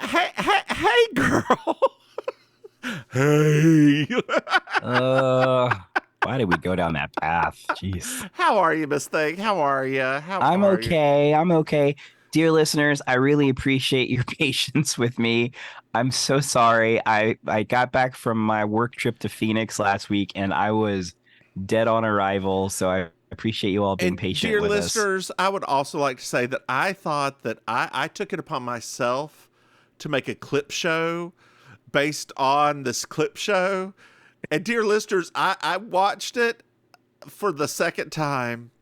Hey, girl. Hey. Uh, why did we go down that path? Jeez. How are you, Miss Thing? How are you? How I'm are you? okay. I'm okay. Dear listeners, I really appreciate your patience with me. I'm so sorry. I got back from my work trip to Phoenix last week and I was dead on arrival, so I appreciate you all being And patient dear with us. listeners, I would also like to say that I thought that I took it upon myself to make a clip show based on this clip show. And dear listeners, I watched it for the second time,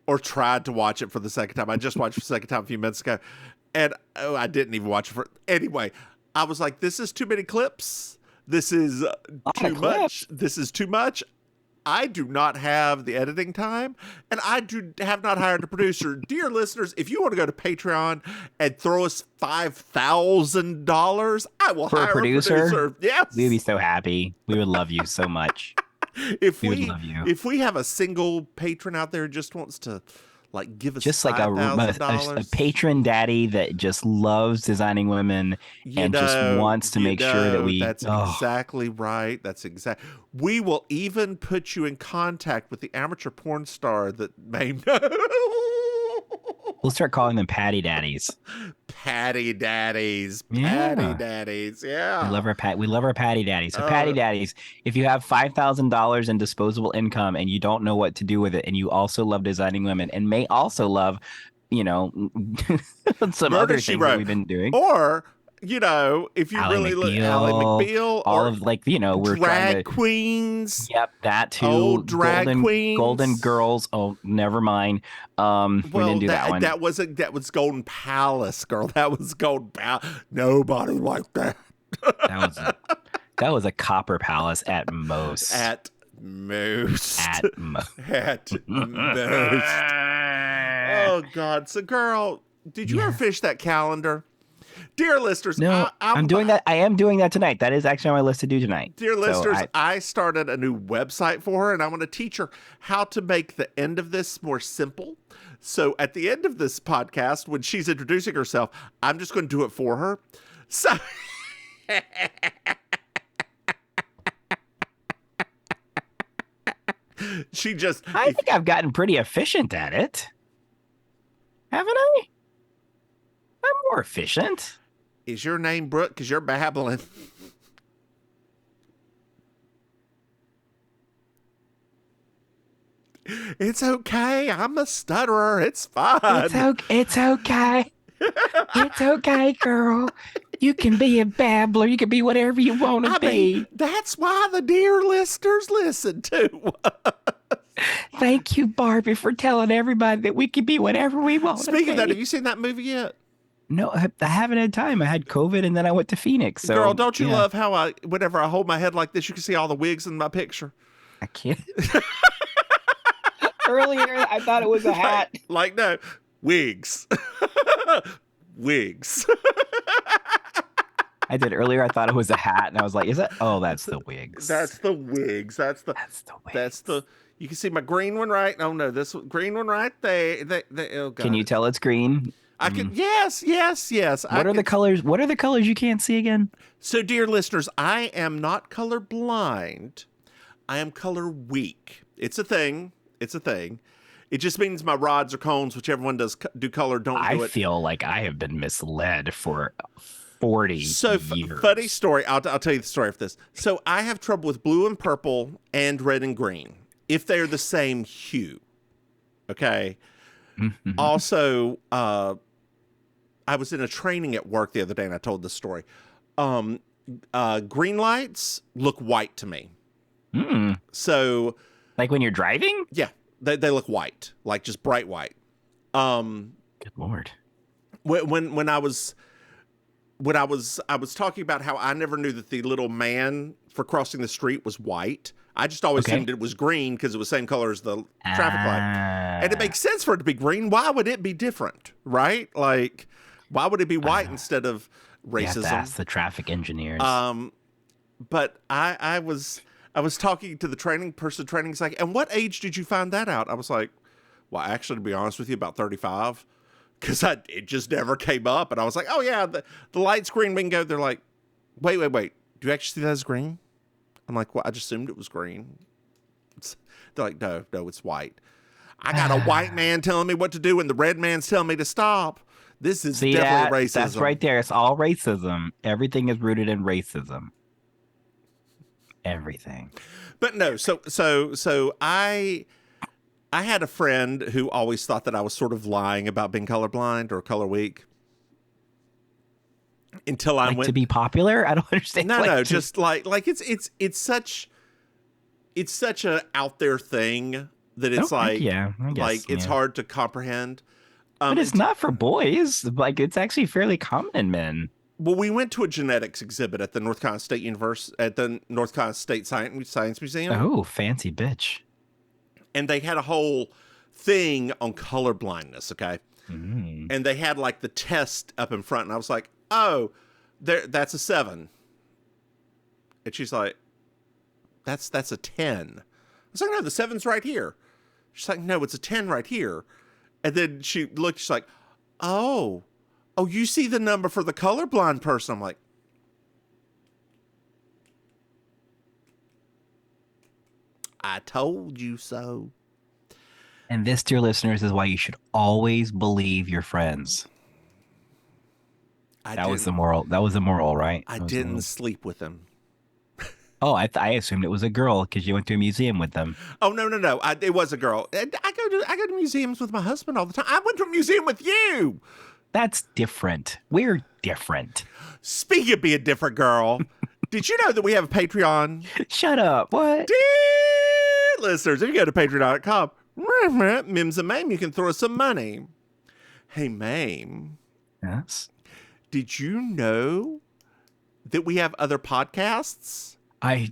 or tried to watch it for the second time. I just watched it for the second time a few minutes ago. And I didn't even watch it for anyway. I was like, this is too many clips. This is A lot of too much. clips. This is too much. I do not have the editing time, and I do have not hired a producer. Dear listeners, if you want to go to Patreon and throw us $5,000, I will For a hire a producer, producer. we'd be Yes. so happy. We would love you so much. If We would we love you. if we have a single patron out there who just wants to like give us Just like five thousand a dollars, patron daddy that just loves designing women and just wants to make sure that we, that's oh, exactly right. That's exact. We will even put you in contact with the amateur porn star that may know. we'll start calling them patty daddies. Patty daddies, patty Yeah. daddies. We Yeah. love we love our patty daddies. So patty Uh, daddies, if you have $5,000 in disposable income and you don't know what to do with it, and you also love designing women and may also love, you know, some Murder other She things that Wrote, we've been doing. or if you Ally really look, Ally McBeal, McBeal, all or of like, we're trying drag to, queens, yep, that too. old drag Golden queens. girls. Oh, never mind. We didn't Well, do that one. that was Golden Palace, girl. That was Golden Palace. Nobody like that. That was a that was a copper palace at most. At most. At most. At most. Oh God. So, girl, did you ever Yes. finish that calendar? Dear listeners, No, I'm doing that. I am doing that tonight. That is actually on my list to do tonight. dear So listeners, I started a new website for her, and I want to teach her how to make the end of this more simple. So at the end of this podcast, when she's introducing herself, I'm just going to do it for her. So she just, I think I've gotten pretty efficient at it. Haven't I? I'm more efficient. is your name Brooke? Because you're babbling. It's okay. I'm a stutterer. It's fine. It's okay. It's okay, girl. You can be a babbler. You can be whatever you want to I mean, be. that's why the dear listeners listen to. Thank you, Barbie, for telling everybody that we can be whatever we want to Speaking of that, have be. you seen that movie yet? No, I haven't had time. I had COVID and then I went to Phoenix. Girl, So don't you yeah, love how whenever I hold my head like this, you can see all the wigs in my picture? I can't. Earlier, I thought it was a hat. No, wigs. Wigs. I did earlier. I thought it was a hat, and I was like, "Is that? Oh, that's the wigs. That's the wigs. That's the That's wigs." the, you can see my green one right. Oh no, this green one right there. Oh Can God. you tell it's green? I can, yes, yes, yes. What are the colors? What are the colors you can't see again? So, dear listeners, I am not color blind. I am color weak. It's a thing. It's a thing. It just means my rods or cones, whichever one does do color, don't I do it. feel like I have been misled for 40 So years. funny story. I'll tell you the story of this. So I have trouble with blue and purple and red and green if they're the same hue. Okay. Also, I was in a training at work the other day, and I told this story. Green lights look white to me. Mm. So Like when you're driving? yeah, they look white, like just bright white. Good Lord. When I was talking about how I never knew that the little man for crossing the street was white. I just always Okay. assumed it was green because it was the same color as the traffic light. And it Ah. makes sense for it to be green. Why would it be different, right? Like, why would it be white instead of You have to racism? ask the traffic engineers. But I was talking to the training person. Training's like, and what age did you find that out? I was like, well, actually, to be honest with you, about 35. because it just never came up. And I was like, oh, yeah, the light screen bingo. They're like, wait. Do you actually see that as green? I'm like, well, I just assumed it was green. They're like, no, it's white. I got a white man telling me what to do and the red man's telling me to stop. This is definitely racism. That's right there. It's all racism. Everything is rooted in racism. Everything. But no, so I had a friend who always thought that I was sort of lying about being colorblind or color weak. Until I went to be popular. I don't understand. No, just like it's such a out there thing that it's I guess, it's hard to comprehend. But it's not for boys. Like it's actually fairly common in men. Well, we went to a genetics exhibit at the North Carolina State Science Museum. Oh, fancy bitch! And they had a whole thing on color blindness. Okay, and they had like the test up in front, and I was like, oh, that's a 7. And she's like, that's a 10. I was like, no, the 7's right here. She's like, no, it's a 10 right here. And then she looked, she's like, oh, you see the number for the colorblind person. I'm like, I told you so. And this, dear listeners, is why you should always believe your friends. That was the moral, right? I didn't sleep with him. Oh, I assumed it was a girl because you went to a museum with them. Oh, no. It was a girl. I go to museums with my husband all the time. I went to a museum with you. That's different. We're different. Speaking of being different, girl, did you know that we have a Patreon? Shut up. What? Dear listeners, if you go to patreon.com, Mims and Maim, you can throw us some money. Hey, Maim. Yes? Did you know that we have other podcasts? I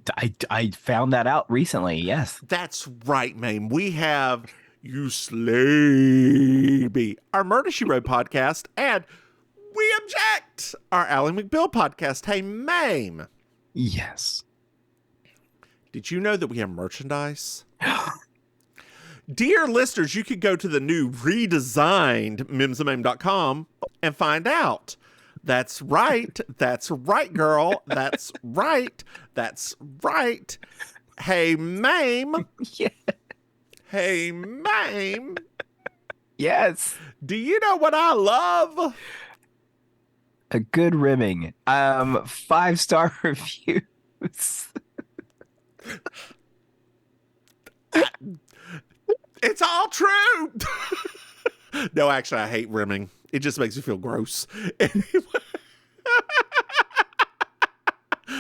found that out recently, yes. That's right, Maim. We have You Slayby, our Murder, She Wrote podcast, and We Object, our Ally McBeal podcast. Hey, Maim. Yes. Did you know that we have merchandise? Dear listeners, you could go to the new redesigned MimsandMaim.com and find out. That's right. That's right, girl. That's right. That's right. Hey, Maim. Yeah. Hey, Maim. Yes. Do you know what I love? A good rimming. 5-star reviews. It's all true. No, actually, I hate rimming. It just makes me feel gross.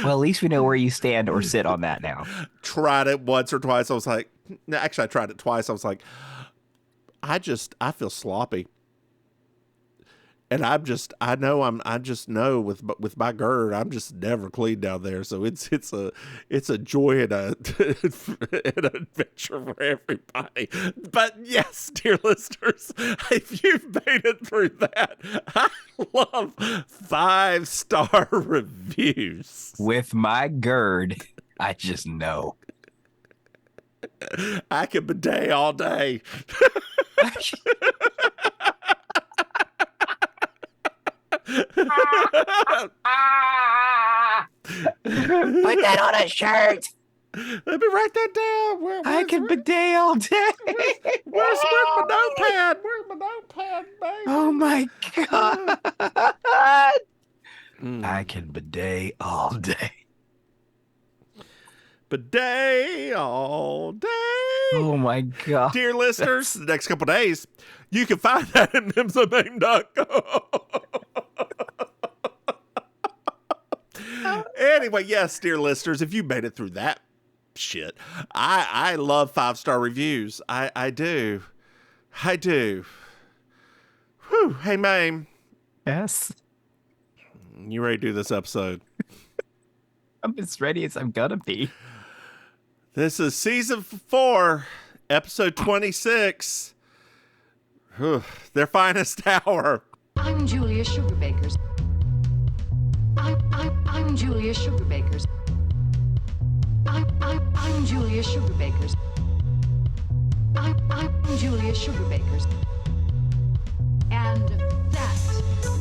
Well, at least we know where you stand or sit on that now. Tried it once or twice. I was like, no, actually, I tried it twice. I was like, I feel sloppy. And I just know with my GERD, I'm just never clean down there. So it's a joy and an adventure for everybody. But yes, dear listeners, if you've made it through that, I love 5-star reviews. With my GERD, I just know. I can bidet all day. Put that on a shirt. Let me write that down. I can bidet all day. Where's my notepad? Where's my notepad, baby? Oh my God. I can bidet all day. Bidet all day. Oh my God. Dear listeners, the next couple of days, you can find that at MimsandMaim.com. Anyway, yes, dear listeners, if you made it through that shit, I love 5-star reviews. I do. I do. Whew. Hey, Maim. Yes. You ready to do this episode? I'm as ready as I'm gonna be. This is season 4, episode 26. Their finest hour. I'm Julia Sugarbakers. I'm Julia Sugarbakers. I'm Julia Sugarbakers. I'm Julia Sugarbakers. And that,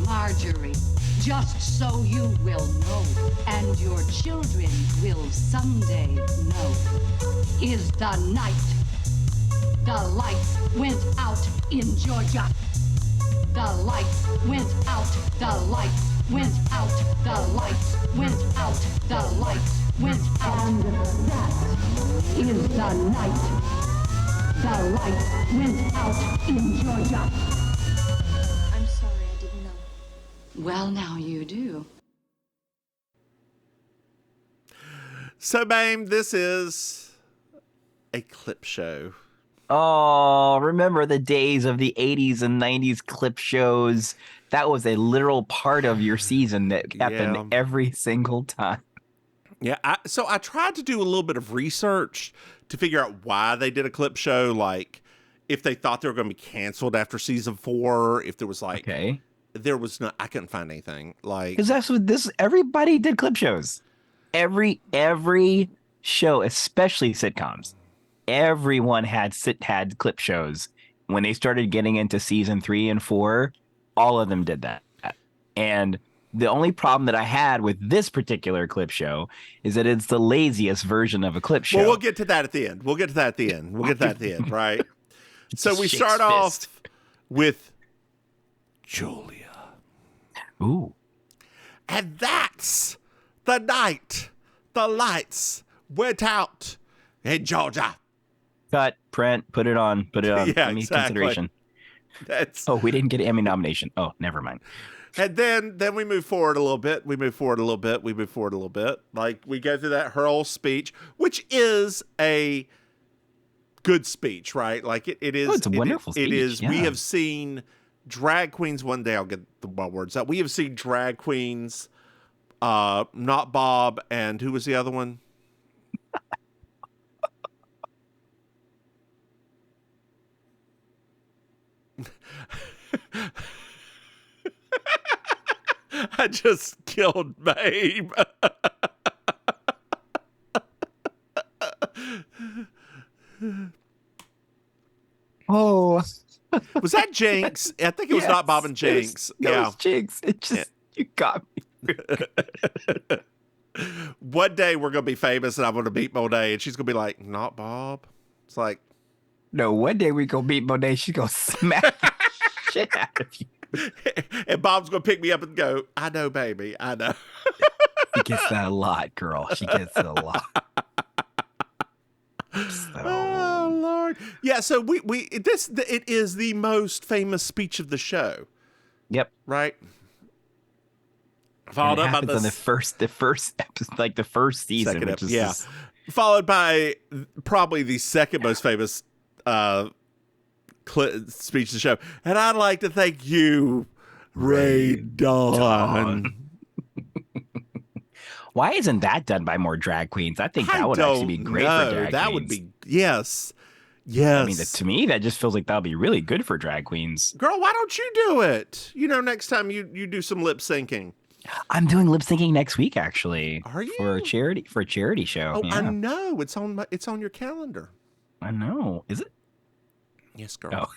Marjorie, just so you will know, and your children will someday know, is the night the lights went out in Georgia. The lights went out, the lights went out, the lights went out, the lights went out. And that is the night the lights went out in Georgia. I'm sorry, I didn't know. Well, now you do. So, Maim, this is a clip show. Oh, remember the days of the 80s and 90s clip shows? That was a literal part of your season that happened every single time. Yeah, so I tried to do a little bit of research to figure out why they did a clip show, like if they thought they were going to be canceled after season 4, if there was like, there was no, I couldn't find anything. Like, because that's what everybody did clip shows. Every show, especially sitcoms, everyone had clip shows. When they started getting into season 3 and 4, all of them did that. And the only problem that I had with this particular clip show is that it's the laziest version of a clip show. Well, we'll get to that at the end. Right? So we start off with Julia. Ooh. And that's the night the lights went out in Georgia. Cut, print, put it on. Yeah, Emmy exactly. consideration. Oh, we didn't get an Emmy nomination. Oh, never mind. And then we move forward a little bit. Like, we go through that Hurl speech, which is a good speech, right? Like, it is. Oh, it's a wonderful speech. It is. Yeah. We have seen drag queens. One day I'll get my words out. We have seen drag queens, not Bob, and who was the other one? I just killed Maim. Oh, was that Jinx? I think it was not Bob and Jinx. It was Jinx. It just you got me. One day we're gonna be famous, and I'm gonna beat Monet, and she's gonna be like, "Not Bob." It's like, no. One day we gonna beat Monet. She's gonna smack the shit out of you. And Bob's gonna pick me up and go, "I know, baby, I know." She gets that a lot, girl. She gets it a lot. Oh Lord, yeah. So it is the most famous speech of the show. Yep. Right. Followed up by the first episode, like the first season, which is followed by probably the second most famous speech of the show. And I'd like to thank you, Ray Dawn. Why isn't that done by more drag queens? I think that would actually be great for drag queens. That would be, yes. I mean, to me, that just feels like that would be really good for drag queens. Girl, why don't you do it? Next time you do some lip syncing. I'm doing lip syncing next week, actually. Are you? For a charity show. Oh, yeah. I know. It's on your calendar. I know. Is it? Yes, girl. Oh.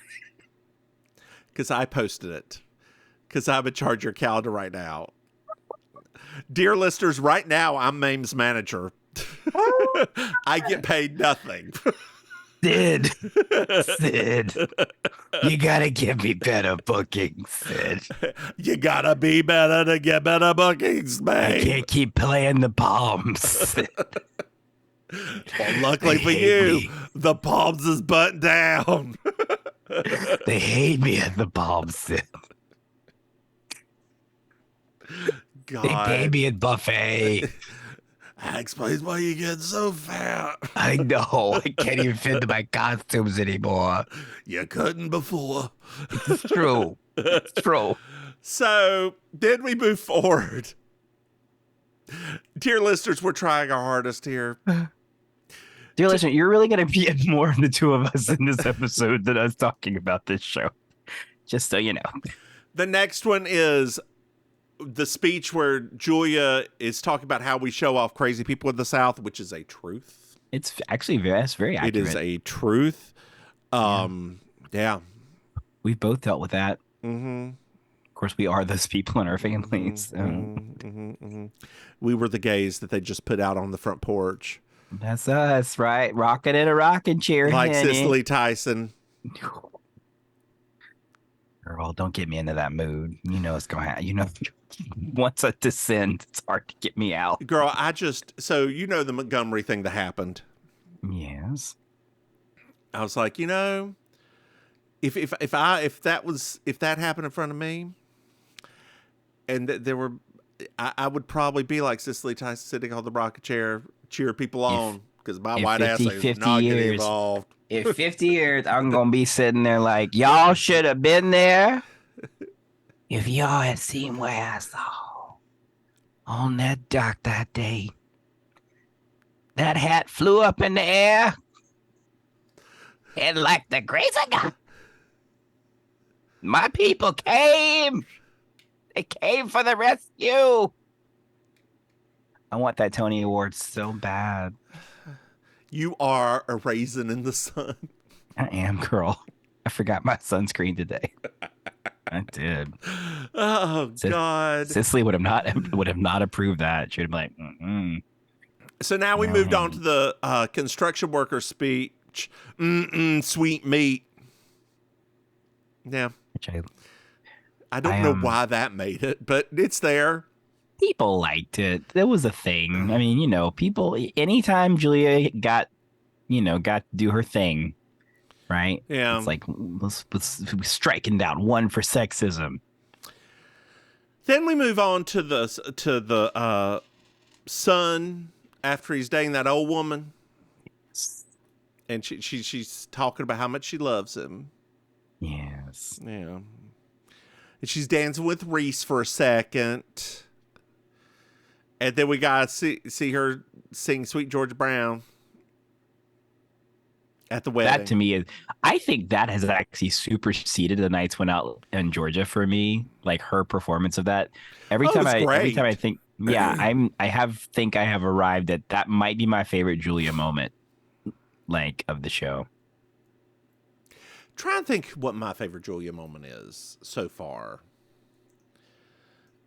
Because I posted it. Because I'm in charge of your calendar right now. Dear listeners, right now I'm Maim's manager. I get paid nothing. Sid, you gotta give me better bookings, Sid. You gotta be better to get better bookings, man. I can't keep playing the palms, Sid. Well, luckily for you, the palms is buttoned down. They hate me at the palms, Sid. God. They pay me at buffet. That explains why you get so fat. I know. I can't even fit into my costumes anymore. You couldn't before. It's true. It's true. So then we move forward. Dear listeners, we're trying our hardest here. Dear listener, you're really going to be more of the two of us in this episode than us talking about this show. Just so you know. The next one is the speech where Julia is talking about how we show off crazy people in the South, which is a truth. It's actually very accurate. It is a truth. Yeah. We've both dealt with that. Mm-hmm. Of course, we are those people in our families. We were the gays that they just put out on the front porch. That's us, right? Rocking in a rocking chair, Like honey. Cicely Tyson. Girl, don't get me into that mood. You know it's going to happen. You know, once I descend, it's hard to get me out. Girl, so you know the Montgomery thing that happened. Yes. I was like, you know, if that happened in front of me, and there were, I would probably be like Cicely Tyson sitting on the rocket chair, cheer people on, because my white ass is not getting involved. In 50 years, I'm going to be sitting there like, y'all should have been there if y'all had seen what I saw on that dock that day. That hat flew up in the air, and like the grace of God, my people came. They came for the rescue. I want that Tony Award so bad. You are a raisin in the sun. I am, girl. I forgot my sunscreen today. I did. Oh God! Cicely would have not approved that. She would have been like, mm-mm. So now we moved on to the construction worker speech. Sweet meat. Yeah. Which I don't know why that made it, but it's there. People liked it. That was a thing. I mean, you know, people. Anytime Julia got to do her thing, right? Yeah. It's like let's striking down one for sexism. Then we move on to the son after he's dating that old woman, and she's talking about how much she loves him. Yes. Yeah. And she's dancing with Reese for a second. And then we got to see her sing Sweet Georgia Brown at the wedding. That to me I think that has actually superseded The Nights Went Out in Georgia for me. Like her performance of that. Every time I think, I have arrived at that might be my favorite Julia moment, like of the show. Try and think what my favorite Julia moment is so far.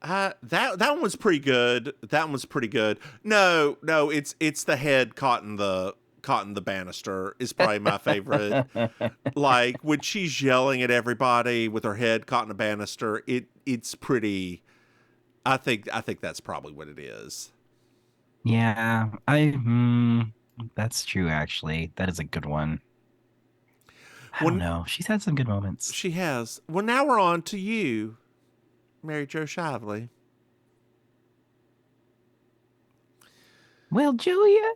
That one was pretty good. No, it's the head caught in the banister is probably my favorite. Like when she's yelling at everybody with her head caught in the banister, it's pretty. I think that's probably what it is. Yeah, that's true. Actually, that is a good one. I don't know. She's had some good moments. She has. Well, now we're on to you, Mary Jo Shively. Well, Julia.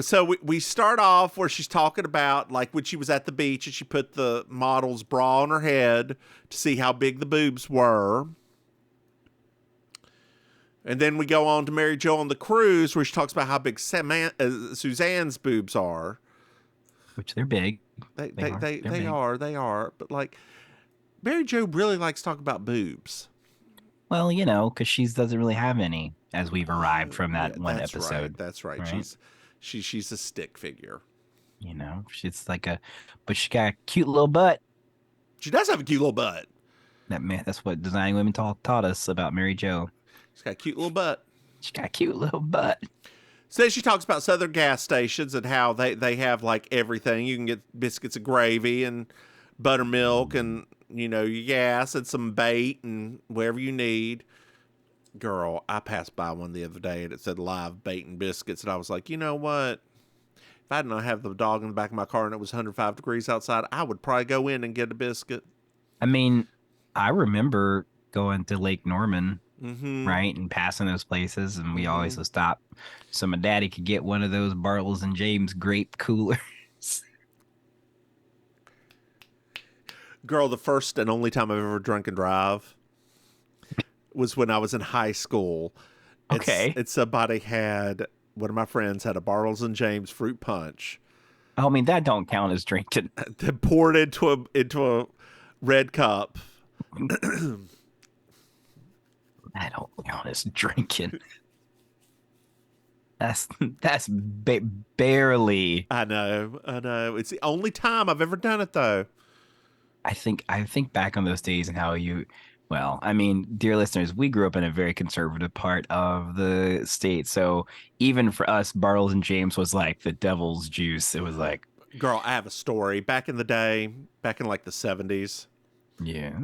So we start off where she's talking about like when she was at the beach and she put the model's bra on her head to see how big the boobs were. And then we go on to Mary Jo on the cruise where she talks about how big Suzanne's boobs are. Which they're big. They are. But like Mary Jo really likes to talk about boobs. Well, you know, because she doesn't really have any, as we've arrived from that one episode. Right. That's right. She's a stick figure. You know, she's like but she got a cute little butt. She does have a cute little butt. That's what Designing Women taught us about Mary Jo. She's got a cute little butt. She got a cute little butt. So she talks about Southern gas stations and how they have like everything. You can get biscuits and gravy and buttermilk and, you know, your gas and some bait and whatever you need. Girl, I passed by one the other day and it said live bait and biscuits. And I was like, you know what? If I did not have the dog in the back of my car and it was 105 degrees outside, I would probably go in and get a biscuit. I mean, I remember going to Lake Norman, mm-hmm. right, and passing those places, and we always would stop so my daddy could get one of those Bartles and James grape coolers. Girl, the first and only time I've ever drunk and drive was when I was in high school. Okay. It's somebody one of my friends had a Bartles and James fruit punch. I mean, that don't count as drinking. They poured into a red cup. That don't count as drinking. That's barely. I know. It's the only time I've ever done it, though. I think back on those days and how well, I mean, dear listeners, we grew up in a very conservative part of the state. So even for us, Bartles and James was like the devil's juice. It was like, Girl, I have a story. Back in the day, back in like the 70s, yeah,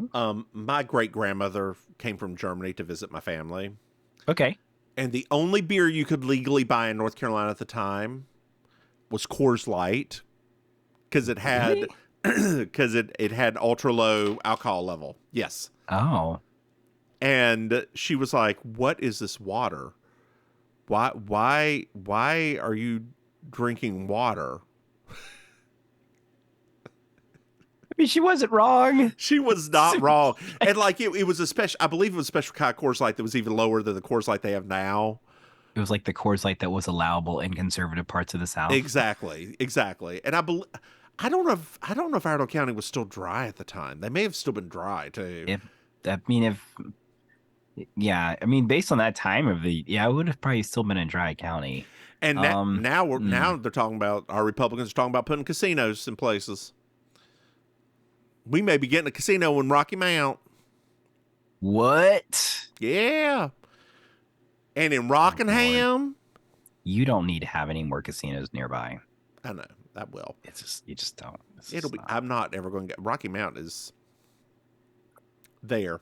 my great grandmother came from Germany to visit my family. okay. And the only beer you could legally buy in North Carolina at the time was Coors Light because it had because it had ultra low alcohol level. Yes. Oh, And she was like, "What is this water? Why are you drinking water?" I mean, she wasn't wrong. She was not wrong. And like it was a special, I believe it was a special kind of Coors Light that was even lower than the Coors Light they have now. It was like the Coors Light that was allowable in conservative parts of the South. Exactly. And I don't know if Iredell County was still dry at the time. They may have still been dry too. Yeah, I mean, based on that time of it would have probably still been in dry county. And now they're talking about, our Republicans are talking about putting casinos in places. We may be getting a casino in Rocky Mount. What? Yeah. And in Rockingham. You don't need to have any more casinos nearby. I know, that will. You just don't. I'm not ever going to get, Rocky Mount is there.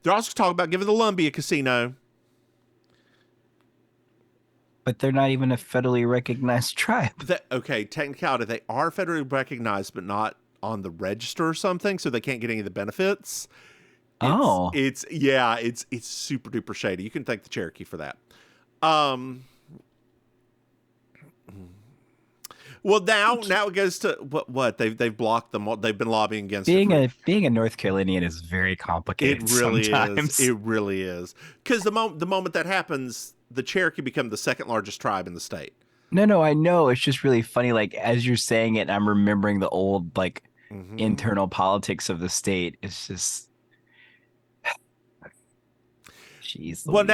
They're also talking about giving the Lumbee a casino. But they're not even a federally recognized tribe. Okay, technicality, they are federally recognized, but not on the register or something, so they can't get any of the benefits. It's super duper shady. You can thank the Cherokee for that. Well, now it goes to what they've blocked them. They've been lobbying against being a North Carolinian is very complicated. It really sometimes. is. It really is. Because the moment that happens, the Cherokee become the second largest tribe in the state. No, I know. It's just really funny. Like as you're saying it, I'm remembering the old internal politics of the state. It's just. Jeez, well,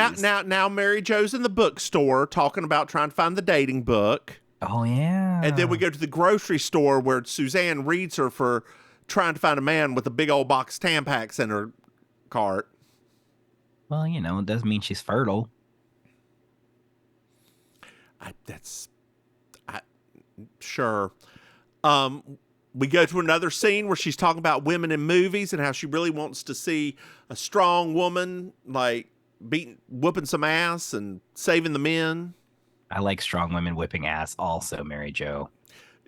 now Mary Jo's in the bookstore talking about trying to find the dating book. Oh, yeah. And then we go to the grocery store where Suzanne reads her for trying to find a man with a big old box of Tampax in her cart. Well, it doesn't mean she's fertile. Sure. We go to another scene where she's talking about women in movies and how she really wants to see a strong woman, like whooping some ass and saving the men. I like strong women whipping ass also, Mary Jo.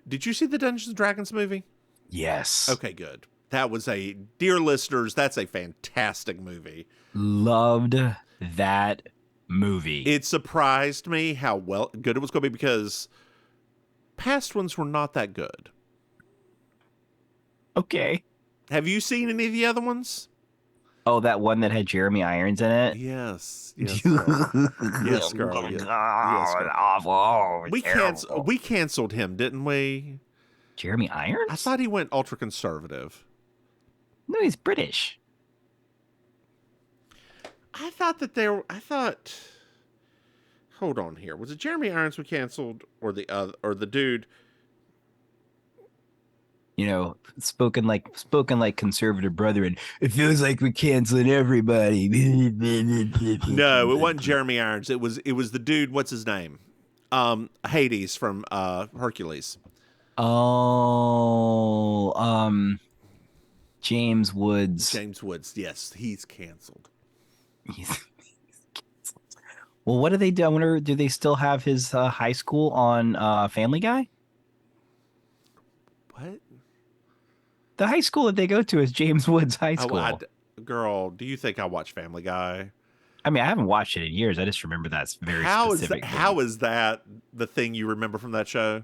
Did you see the Dungeons and Dragons movie? Yes. Okay, good. Dear listeners, that's a fantastic movie. Loved that movie. It surprised me how good it was going to be because past ones were not that good. Okay. Have you seen any of the other ones? Oh, that one that had Jeremy Irons in it? Yes. Yes, girl. Yes, girl. Oh, Yes, God, girl. awful. We canceled him, didn't we? Jeremy Irons? I thought he went ultra conservative. No, he's British. I thought hold on here. Was it Jeremy Irons we canceled or the dude? Spoken like conservative brethren. It feels like we're canceling everybody. No, it wasn't Jeremy Irons. It was the dude. What's his name? Hades from Hercules. Oh, James Woods. James Woods. Yes, he's canceled. He's canceled. Well, what do they do? I wonder, do they still have his high school on Family Guy? What? The high school that they go to is James Woods High School. Girl, do you think I watch Family Guy? I mean, I haven't watched it in years. I just remember that's very specific. How is that the thing you remember from that show?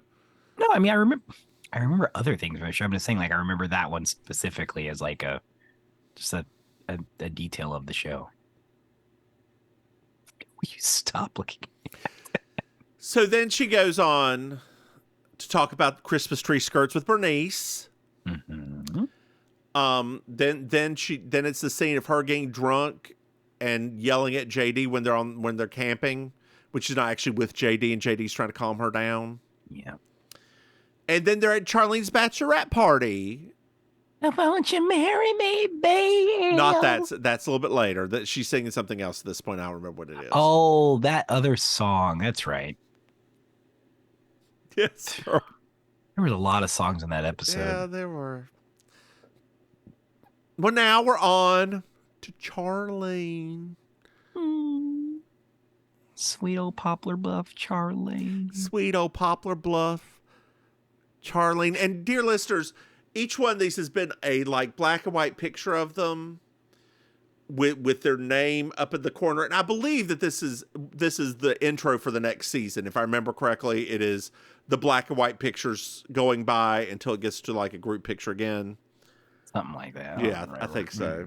No, I mean, I remember other things from the show. I'm just saying, like, I remember that one specifically as like a detail of the show. Will you stop looking at that? So then she goes on to talk about Christmas tree skirts with Bernice. Mm-hmm. Then it's the scene of her getting drunk and yelling at JD when they're camping, which is not actually with JD, and JD's trying to calm her down. Yeah. And then they're at Charlene's bachelorette party. Now, won't you marry me, baby? Not that's a little bit later. That she's singing something else at this point. I don't remember what it is. Oh, that other song. That's right. Yes. There was a lot of songs in that Yeah, episode. there were. Well, now we're on to Charlene. Sweet old Poplar Bluff, Charlene. Sweet old Poplar Bluff, Charlene. And dear listeners, each one of these has been a like black and white picture of them with their name up in the corner. And I believe that this is the intro for the next season. If I remember correctly, it is the black and white pictures going by until it gets to like a group picture again. Something like that. Yeah, I think so. I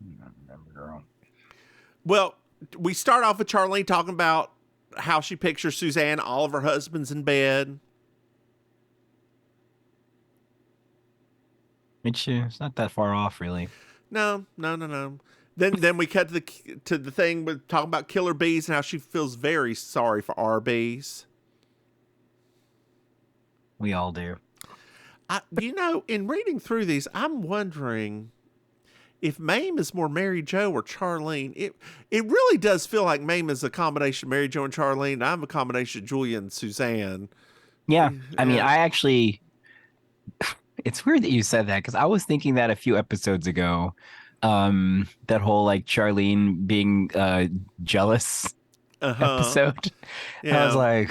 remember, girl. Well, we start off with Charlene talking about how she pictures Suzanne, all of her husbands in bed. It's not that far off, really. No. Then we cut to the thing with talking about killer bees and how she feels very sorry for our bees. We all do. In reading through these, I'm wondering if Maim is more Mary Jo or Charlene. It really does feel like Maim is a combination of Mary Jo and Charlene. I'm a combination of Julia and Suzanne. Yeah. I mean, I actually, it's weird that you said that because I was thinking that a few episodes ago. That whole like Charlene being jealous episode. Yeah. I was like,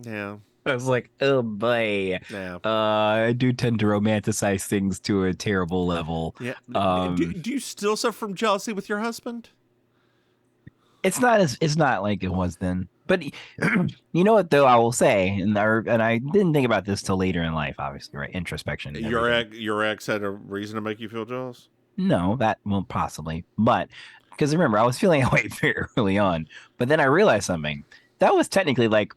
Yeah. I was like, oh boy. Yeah. I do tend to romanticize things to a terrible level. Yeah. Do you still suffer from jealousy with your husband? It's not like it was then. But you know what though, I will say, and I didn't think about this till later in life, obviously, right? Introspection. and everything. Your ex had a reason to make you feel jealous? No, that won't possibly. But because remember, I was feeling that way very early on. But then I realized something. That was technically like,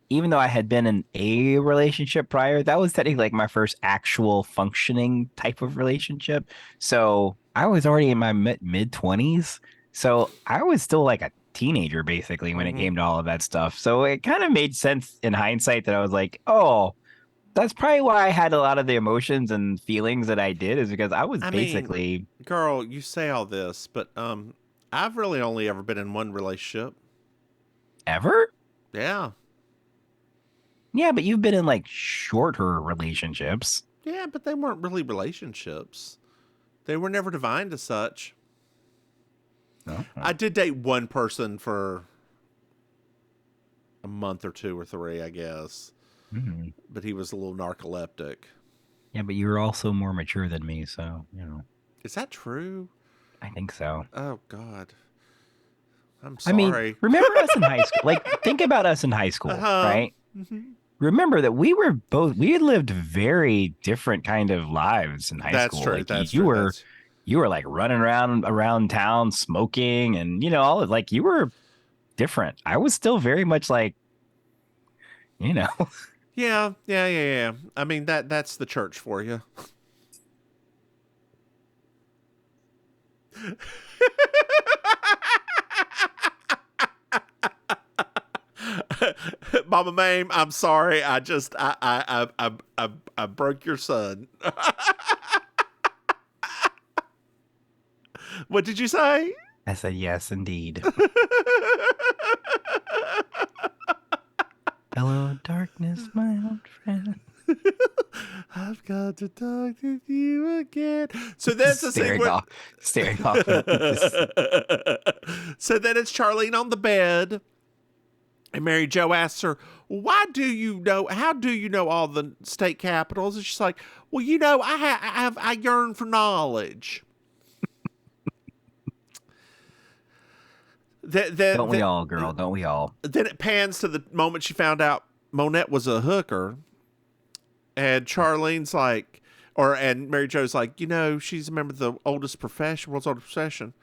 even though I had been in a relationship prior, that was technically like my first actual functioning type of relationship. So I was already in my mid 20s. So I was still like a teenager basically when it came to all of that stuff. So it kind of made sense in hindsight that I was like, oh, that's probably why I had a lot of the emotions and feelings that I did, is because I was basically. Girl, you say all this, but I've really only ever been in one relationship. Ever? Yeah. Yeah, but you've been in like shorter relationships. Yeah, but they weren't really relationships. They were never defined as such. No. I did date one person for a month or two or three, I guess. Mm-hmm. But he was a little narcoleptic. Yeah, but you were also more mature than me, so, you know. Is that true? I think so. Oh, God. I'm sorry. I mean, remember us in high school? Like, think about us in high school, right? Mm-hmm. Remember that we had lived very different kind of lives in high school. True. Like, That's you true. were like running around town smoking, and you know, all like you were different. I was still very much like, you know. Yeah. I mean, that's the church for you. Mama Maim, I'm sorry. I broke your son. What did you say? I said yes, indeed. Hello, darkness, my old friend. I've got to talk to you again. So that's the staring off. So then it's Charlene on the bed, and Mary Jo asks her, "How do you know all the state capitals?" And she's like, "Well, you know, I yearn for knowledge." Don't we all, girl? Don't we all? Then it pans to the moment she found out Monette was a hooker. And Charlene's like, and Mary Jo's like, you know, she's a member of the world's oldest profession.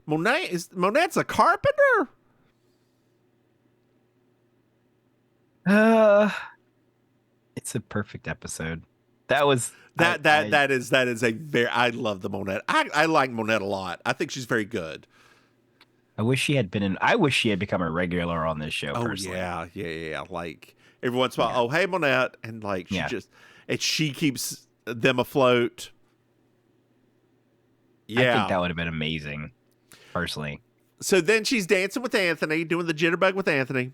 Monette's a carpenter? It's a perfect episode. That was that is a very, I love the Monette. I like Monette a lot. I think she's very good. I wish she had become a regular on this show. Oh, personally. yeah. Like every once in a while, oh, hey, Monette. And like, she keeps them afloat. Yeah. I think that would have been amazing, personally. So then she's dancing with Anthony, doing the jitterbug with Anthony.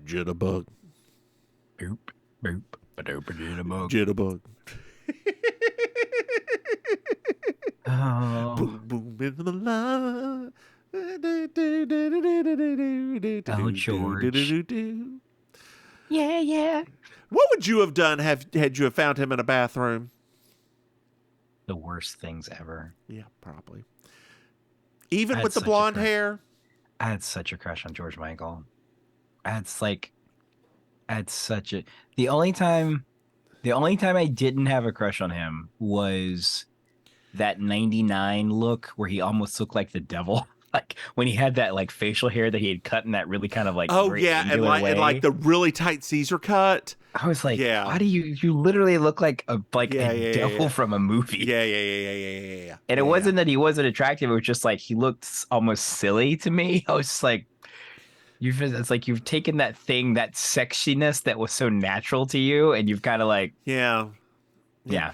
Jitterbug. Boop, boop, ba-doop, ba-doop. Jitterbug. Oh. Boom, boom, in the line. Oh, George. Yeah, yeah. What would you have done had you have found him in a bathroom? The worst things ever. Yeah, probably. Even I with had the such a blonde crush. hair? I had such a crush on George Michael. I had such a the only time I didn't have a crush on him was that 99 look where he almost looked like the devil. Like when he had that like facial hair that he had cut in that really kind of like Oh very yeah, and angular like way. the really tight Caesar cut. I was like, Yeah. why do you literally look like a devil yeah. from a movie? Yeah. And it wasn't that he wasn't attractive, it was just like he looked almost silly to me. I was just like, it's like you've taken that thing, that sexiness that was so natural to you, and you've kind of like, yeah.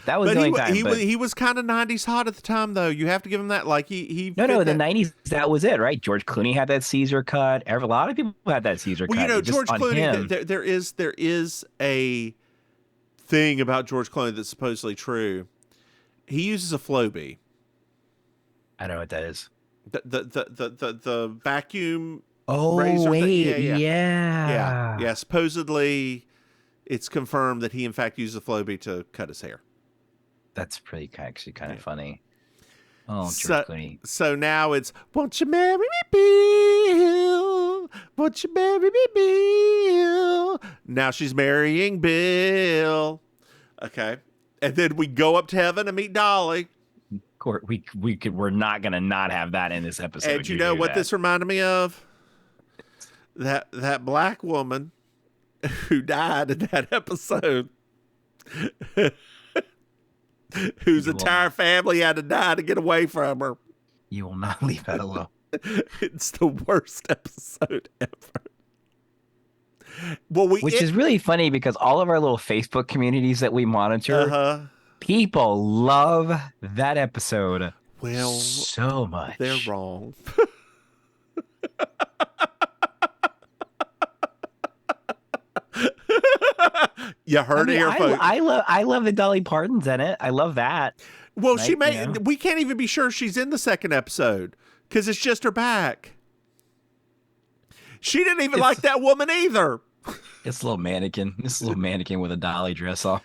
that was But the only time. he was kind of 90s hot at the time, though. You have to give him that. Like he No, fit the that. 90s, that was it, right? George Clooney had that Caesar cut. A lot of people had that Caesar Well, cut. you know, Just George on Clooney. him, There is a thing about George Clooney that's supposedly true. He uses a Flowbee. I don't know what that is. The vacuum. Oh, razor wait, thing. yeah. Yeah. Supposedly, it's confirmed that he in fact used a Flowbee to cut his hair. That's pretty actually kind of funny. Oh, George So, Clooney. so now it's, won't you marry me, Bill? Won't you marry me, Bill? Now she's marrying Bill. Okay. And then we go up to heaven and meet Dolly. We're not gonna not have that in this episode. And you know what this reminded me of? That black woman who died in that episode. Whose entire family had to die to get away from her. You will not leave that alone. It's the worst episode ever. Well, Which is really funny because all of our little Facebook communities that we monitor, people love that episode so much. They're wrong. You heard it here, folks. I love the Dolly Parton's in it. I love that. Well, Right, we can't even be sure she's in the second episode because it's just her back. She didn't even like that woman either. This little mannequin with a Dolly dress on.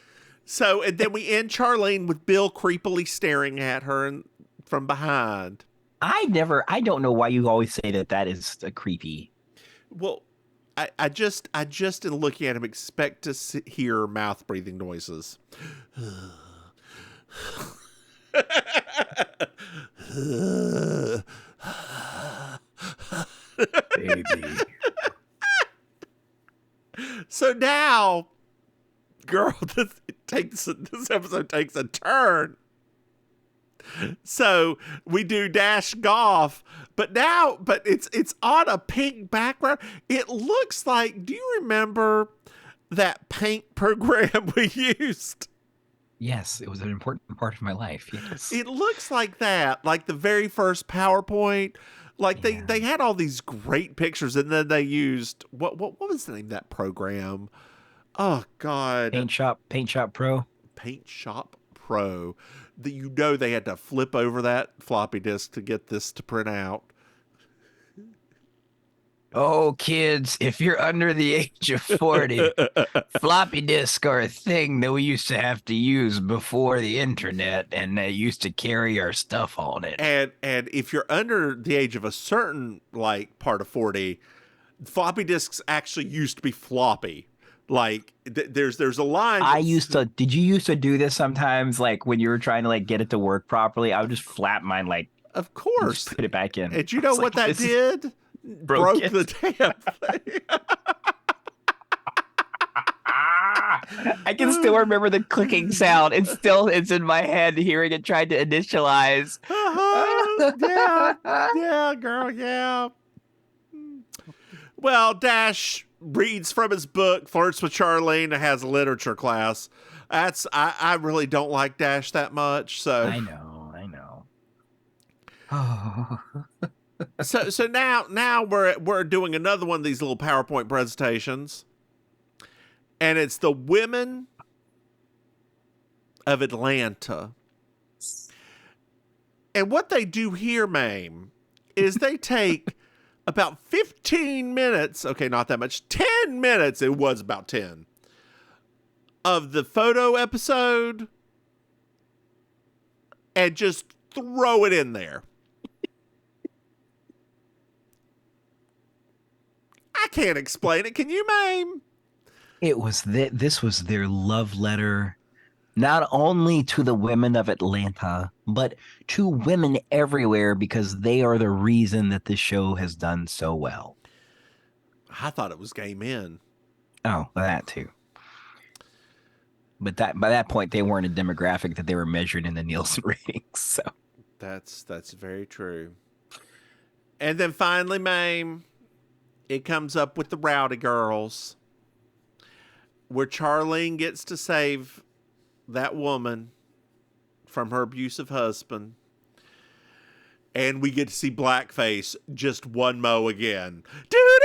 So, and then we end Charlene with Bill creepily staring at her from behind. I don't know why you always say that is a creepy. Well, I just in looking at him expect to hear mouth breathing noises. Baby. So now, girl, this episode takes a turn. So we do Dash Golf, but it's on a pink background. It looks like, do you remember that paint program we used? Yes, it was an important part of my life. Yes. It looks like that, like the very first PowerPoint. Like they had all these great pictures, and then they used what was the name of that program? Oh God, Paint Shop Pro. Paint Shop Pro. They had to flip over that floppy disk to get this to print out. Oh, kids, if you're under the age of 40, floppy disks are a thing that we used to have to use before the internet, and they used to carry our stuff on it. And if you're under the age of a certain part of 40, floppy disks actually used to be floppy. Like there's a line. Did you used to do this sometimes? Like when you were trying to get it to work properly, I would just flap mine of course, put it back in. And you know what that did? Broke the damn thing. I can still remember the clicking sound. It's in my head hearing it tried to initialize. Yeah, girl, yeah. Well, Dash reads from his book, flirts with Charlene, and has a literature class. I really don't like Dash that much. So I know. Oh. So now we're doing another one of these little PowerPoint presentations, and it's the women of Atlanta. And what they do here, Maim, is they take about 15 minutes, okay, not that much, 10 minutes, it was about 10, of the photo episode and just throw it in there. I can't explain it. Can you, Maim? It was this was their love letter, not only to the women of Atlanta, but to women everywhere, because they are the reason that the show has done so well. I thought it was gay men. Oh, that too. But by that point, they weren't a demographic that they were measured in the Nielsen ratings. So That's very true. And then finally, Maim, it comes up with the Rowdy Girls, where Charlene gets to save that woman from her abusive husband. And we get to see blackface just one mo again. Do do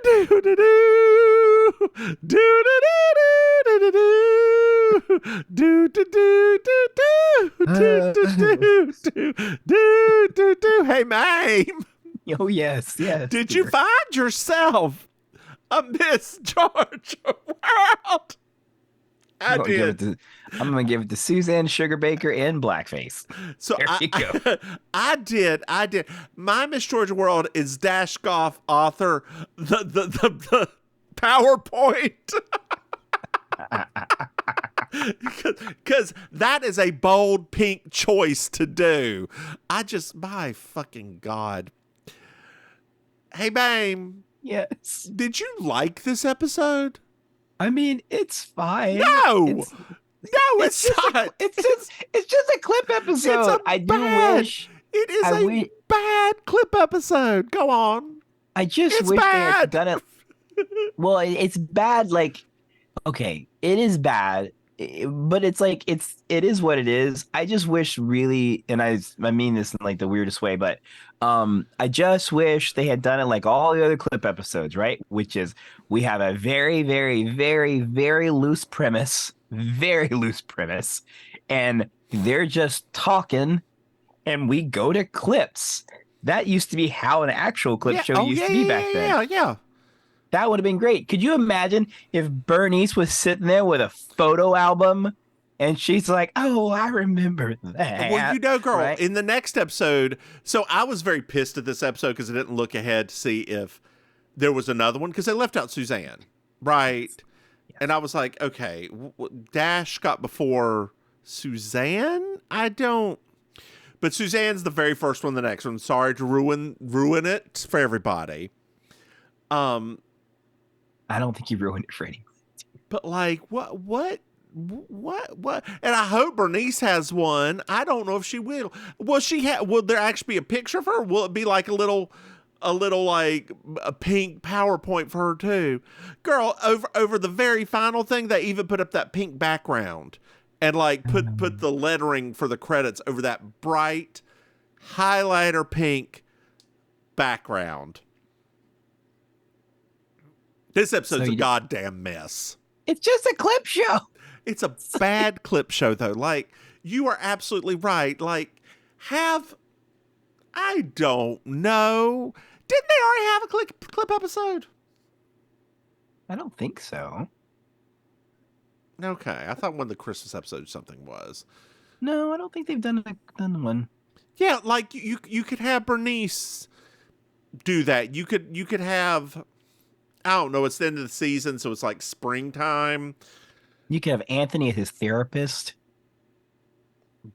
do do do do do do do do do. Hey, Maim. oh yes. Did you find yourself a Miss Georgia World? I did. I'm gonna give it to Suzanne Sugarbaker in blackface. So There you go. I did. My Miss Georgia World is Dash Goff author the PowerPoint. Because that is a bold pink choice to do. My fucking God. Hey, Maim. Yes. Did you like this episode? I mean, it's fine. No, it's not. It's just a clip episode. I do wish. It is a bad clip episode. Go on. I just It's wish they bad. had done it. Well, it's bad. Like, okay, it is bad, but it's like it is what it is. I just wish, really, and I mean this in like the weirdest way, but I just wish they had done it like all the other clip episodes, right? Which is, we have a very, very, very, very loose premise, and they're just talking, and we go to clips. That used to be how an actual clip show used to be back then. Yeah. That would have been great. Could you imagine if Bernice was sitting there with a photo album and she's like, oh, I remember that. Well, girl, right? in the next episode, so I was very pissed at this episode because I didn't look ahead to see if there was another one, because they left out Suzanne, right? Yes. And I was like, okay, Dash got before Suzanne? But Suzanne's the very first one, the next one. Sorry to ruin it for everybody. I don't think you ruined it for anyone. But like, what? And I hope Bernice has one. I don't know if she will. Will there actually be a picture of her? Will it be like a little like a pink PowerPoint for her too? Girl, over the very final thing, they even put up that pink background and like put the lettering for the credits over that bright highlighter pink background. This episode's a goddamn mess. It's just a clip show. It's a bad clip show, though. Like, you are absolutely right. Like, I don't know. Didn't they already have a clip episode? I don't think so. Okay, I thought one of the Christmas episodes something was. No, I don't think they've done one. Yeah, like you could have Bernice do that. You could have, I don't know, it's the end of the season, so it's like springtime. You could have Anthony as his therapist.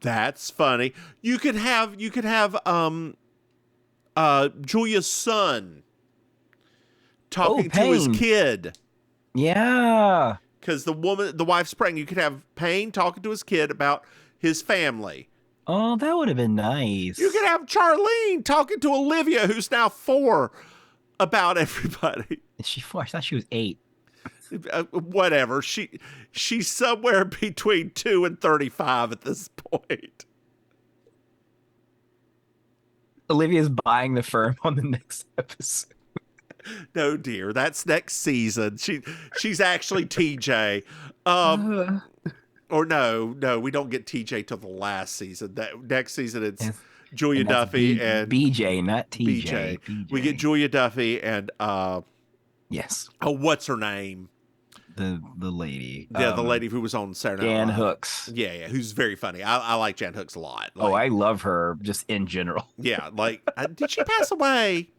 That's funny. You could have Julia's son talking to his kid. Yeah. Because the wife's pregnant. You could have Payne talking to his kid about his family. Oh, that would have been nice. You could have Charlene talking to Olivia, who's now 4, about everybody. Is she 4? I thought she was 8. Whatever. She's somewhere between 2 and 35 at this point. Olivia's buying the firm on the next episode. No, dear, that's next season. She's actually TJ. Or no, we don't get TJ till the last season. That next season it's Julia And that's Duffy and BJ, not TJ. BJ. We get Julia Duffy and yes. oh, what's her name? The lady. Yeah, the lady who was on Saturday Night Jan Live. Hooks. Yeah, who's very funny. I like Jan Hooks a lot. Oh, I love her just in general. Yeah, like did she pass away?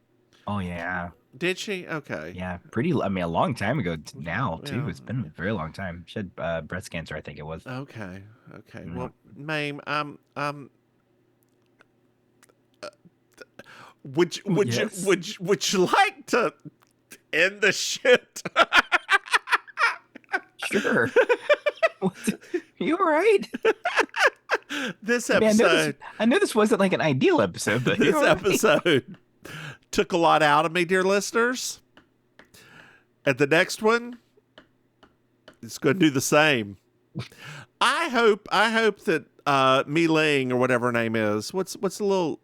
Oh yeah. Did she? Okay. Yeah, a long time ago now too. Yeah. It's been a very long time. She had breast cancer, I think it was. Okay. Well, Maim, would you like to end the shit? Sure. You all right? This I mean, episode. I know this wasn't like an ideal episode, but This episode took a lot out of me, dear listeners. And the next one is going to do the same. I hope that Mi Ling or whatever her name is. What's her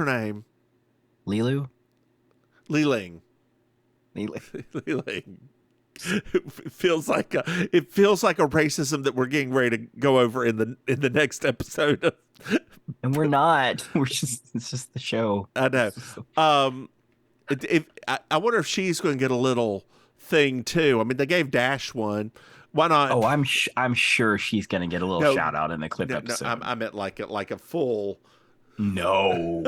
name? Lilu? Li Ling. Li Ling. It feels like a racism that we're getting ready to go over in the next episode. And we're not. It's just the show. I know. I wonder if she's going to get a little thing too. I mean, they gave Dash one. Why not? Oh, I'm sure she's going to get a little shout out in the clip episode. No, I meant like a full. No.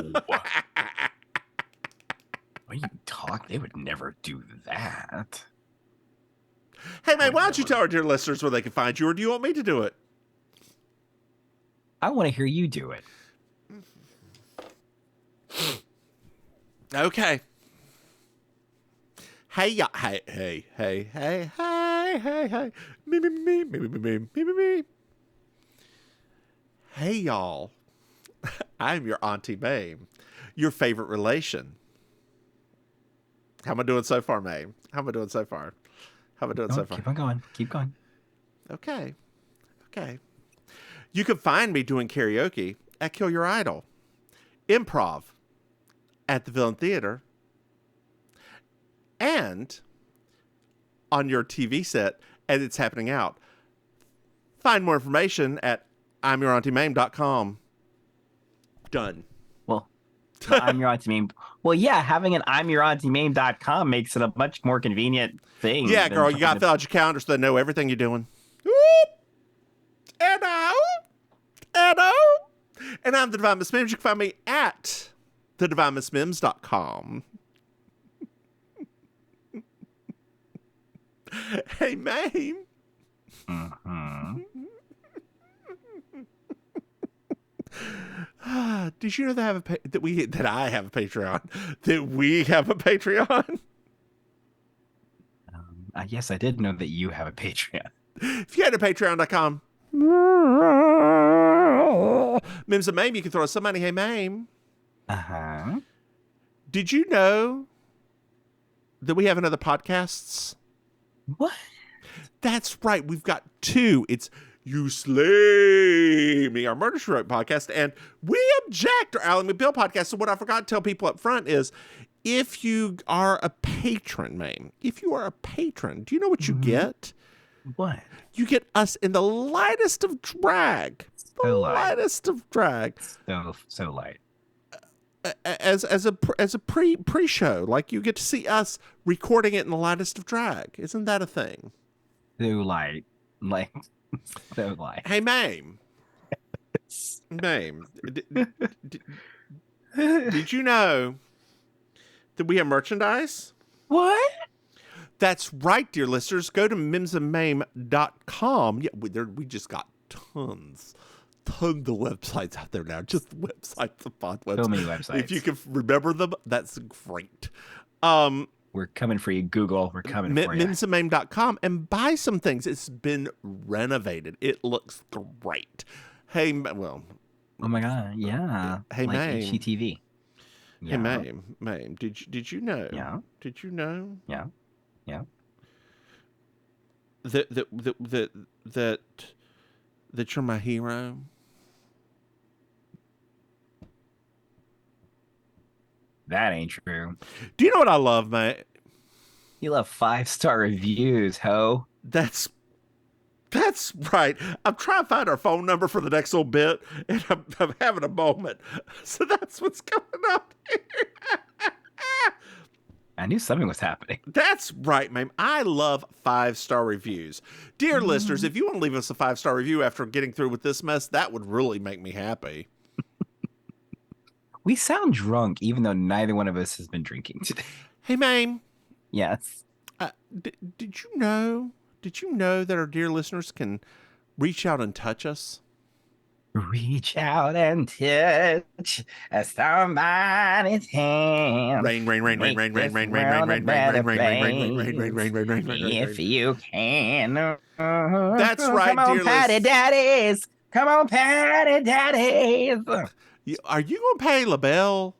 What are you talking? They would never do that. Hey, man, why don't you tell our dear listeners where they can find you, or do you want me to do it? I want to hear you do it. Okay. Hey. Me. Hey, y'all. I'm your Auntie Maim, your favorite relation. How am I doing so far, Maim? How am I doing so far? Keep on going. Keep going. Okay. You can find me doing karaoke at Kill Your Idol, improv at the Villain Theater, and on your TV set as it's happening out. Find more information at I'mYourAuntieMaim.com. Done. Well, I'm your Auntie Maim. Well, yeah, having an I'mYourAuntieMaim.com makes it a much more convenient thing. Yeah, girl, you got to fill out your calendar so they know everything you're doing. Whoop. And I'm the Divine Miss Mims. You can find me at thedivinemissmims.com. Hey, Maim. Mm-hmm. Did you know that I have a Patreon? That we have a Patreon? Yes, I did know that you have a Patreon. If you had a Patreon.com, Mims and Maim, you can throw us some money. Hey, Maim. Uh-huh. Did you know that we have another podcasts? What? That's right. We've got two. It's You Slay Me, our Murder She Wrote podcast, and We Object, our Ally McBeal podcast. So what I forgot to tell people up front is, if you are a patron, Maim, do you know what you get? What? You get us in the lightest of drag. So light. Lightest of drag. So light. As a pre-show. Like, you get to see us recording it in the lightest of drag. Isn't that a thing? So light. Like, so light. Hey, Maim. Maim, did you know that we have merchandise? What? That's right, dear listeners. Go to mimsandmaim.com. Yeah, we just got tons of websites out there now. Just websites upon websites. So many websites. If you can remember them, that's great. We're coming for you, Google. We're coming for you. Mimsandmaim.com and buy some things. It's been renovated. It looks great. Hey, well. Oh my God! Yeah. Hey, like Maim. HGTV. Yeah. Hey, Maim. Did you know? Yeah. Did you know? Yeah. That you're my hero. That ain't true. Do you know what I love, man? You love 5-star reviews, ho. That's right. I'm trying to find our phone number for the next little bit, and I'm having a moment. So that's what's going on here. I knew something was happening. That's right, ma'am. I love 5-star reviews. Dear listeners, if you want to leave us a 5-star review after getting through with this mess, that would really make me happy. We sound drunk, even though neither one of us has been drinking today. Hey, ma'am. Yes. Did you know? Did you know that our dear listeners can reach out and touch us? Reach out and touch somebody's hand. Rain, rain, rain, rain, rain, rain, rain, rain, rain, rain, rain, rain, rain, rain, rain, rain, rain, rain, rain, if you can. That's right, Come on, dear Patty Daddies. Come on, Patty Daddies. Are you gonna pay LaBelle?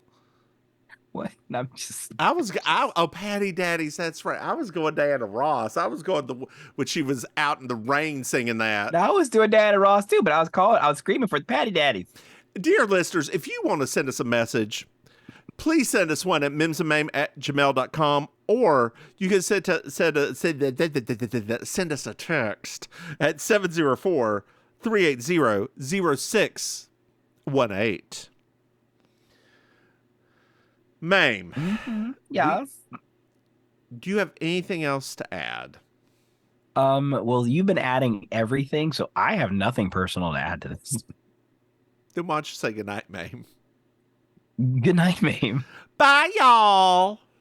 What? I'm just. Oh, Patty Daddies. That's right. I was going Diana Ross. I was going when she was out in the rain singing that. I was doing Diana Ross too, but I was screaming for the Patty Daddies. Dear listeners, if you want to send us a message, please send us one at mimsamaim@gmail.com, or you can send us a text at 704-380-0618. Maim. Mm-hmm. Yes. Do you have anything else to add? Well, you've been adding everything, so I have nothing personal to add to this. Then why don't you say goodnight, Maim? Good night, Maim. Bye, y'all.